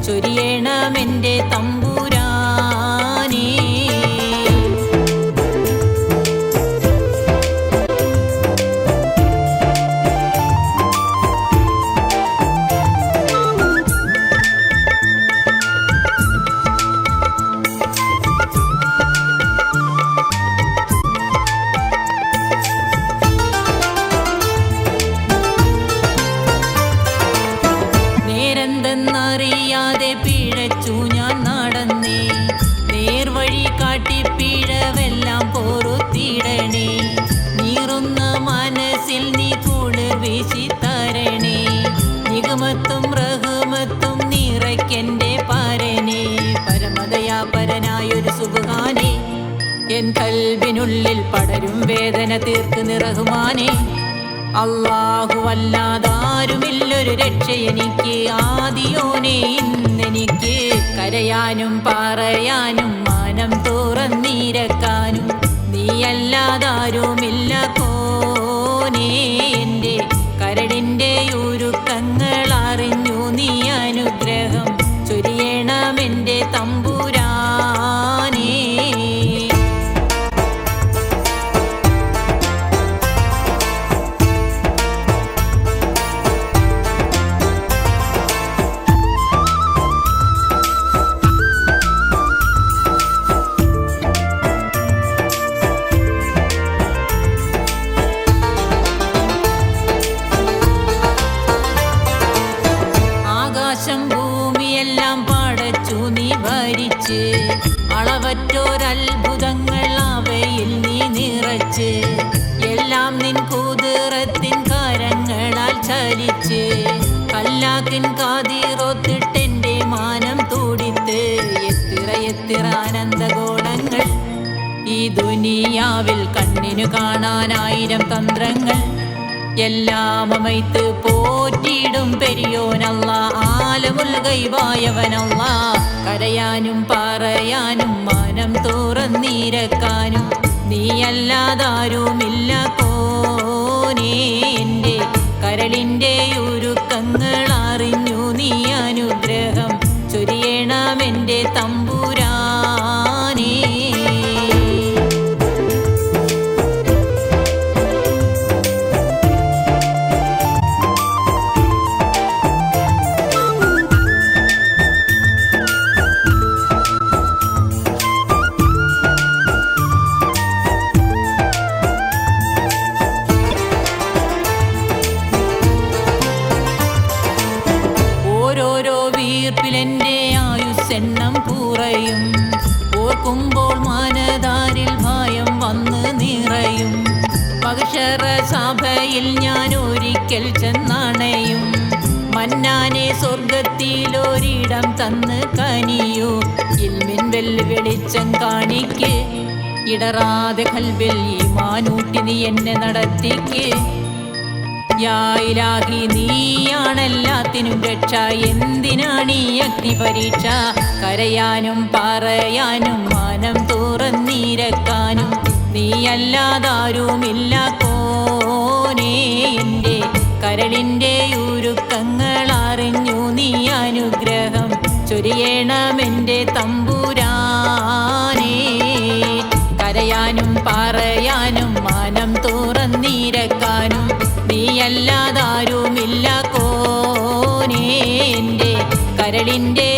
ചൊരിയണമെൻ്റെ തമ്പുരാനേ. നേരെന്തെന്നറിയാതെ പിഴച്ചു ഞാൻ നടന്നേ, നേർവഴി കാട്ടി പിഴവെല്ലാം പൊറുത്തിടണേ. നീറുന്ന മനസ്സിൽ നീ കുളിർ വീശി തരണേ, നിഗമത്തും റഹ്മത്തും നിറയ്ക്കെൻ്റെ പരനേ. പരമദയാപരനായൊരു സുബ്ഹാനേ, എൻ ഖൽബിനുള്ളിൽ പടരും വേദന തീർക്കുന്ന റഹ്മാനേ. അല്ലാഹു അല്ലാതാരുമില്ലൊരു രക്ഷയെനിക്ക്, ആദിയോനെ ഇന്നെനിക്ക് കരയാനും പറയാനും മാനം തുറന്നിരക്കാനും നീയല്ലാതാരുമില്ല കോനേ. എൻ്റെ കരടിൻ്റെ ഉരുക്കങ്ങൾ അറിഞ്ഞു നീ അനുഗ്രഹം ചൊരിയണമെൻ്റെ തമ്പുരാനേ. ഭൂമിയെല്ലാം പടച്ചു നീ ഭരിച്ച്, അളവറ്റോരത്ഭുതങ്ങൾ അവയിൽ നീ നിറച്ച്, എല്ലാം നിൻ കുതിറത്തിൻ കരങ്ങളാൽ ചലിച്ച്, കല്ലാക്കിൻ കാതിറൊത്തിട്ടെൻ്റെ മാനം തുടിത്ത്. എത്ര ആനന്ദഗോളങ്ങൾ ഈ ദുനിയാവിൽ കണ്ണിനു കാണാനായിരം തന്ത്രങ്ങൾ, എല്ലാം അമൈത്ത് പോറ്റിയിടും പെരിയോനല്ലാ, ആലമുൽ ഗൈബായവനല്ലാ. കരയാനും പറയാനും മാനം തുറന്നിരക്കാനും നീയല്ലാതാരുമില്ല കോനേ. എൻ്റെ കരളിൻ്റെ ഉരുക്കങ്ങൾ അറിഞ്ഞു നീ അനുഗ്രഹം ചൊരിയണമെൻ്റെ തമ്പുരാനേ. ഓരോരോ വീർപ്പിലെൻ്റെ ആയുസ്സെണ്ണം കുറയും, ഓർക്കുമ്പോൾ മനതാരിൽ ഭയം വന്ന് നിറയും. മഹ്ശറ സഭയിൽ ഞാൻ ഒരിക്കൽ ചെന്നണയും, മന്നാനെ സ്വർഗത്തിലൊരിടം തന്ന് കനിയൂ. ഇൽമിൻ വെള്ളിച്ചം കാണിക്ക്, ഇടറാതെ ഖൽബിൽ ഈമാനൂട്ടി നീ എന്നെ നടത്തിക്ക്. യാ ഇലാഹി നീയാണെല്ലാത്തിനും രക്ഷ, എന്തിനാണീ അഗ്നിപരീക്ഷ? കരയാനും പറയാനും മാനം തുറന്നിരക്കാനും നീയല്ലാതാരുമില്ല കോനേ. എൻ്റെ കരളിൻ്റെ ഉരുക്കങ്ങൾ അറിഞ്ഞു നീ അനുഗ്രഹം ചൊരിയണമെൻ്റെ തമ്പുരാനേ. കരയാനും പറയാനും മാനം തുറന്നിരക്കാനും നീയല്ലാതാരുമില്ല കോനേ. എൻ്റെ കരളിൻ്റെ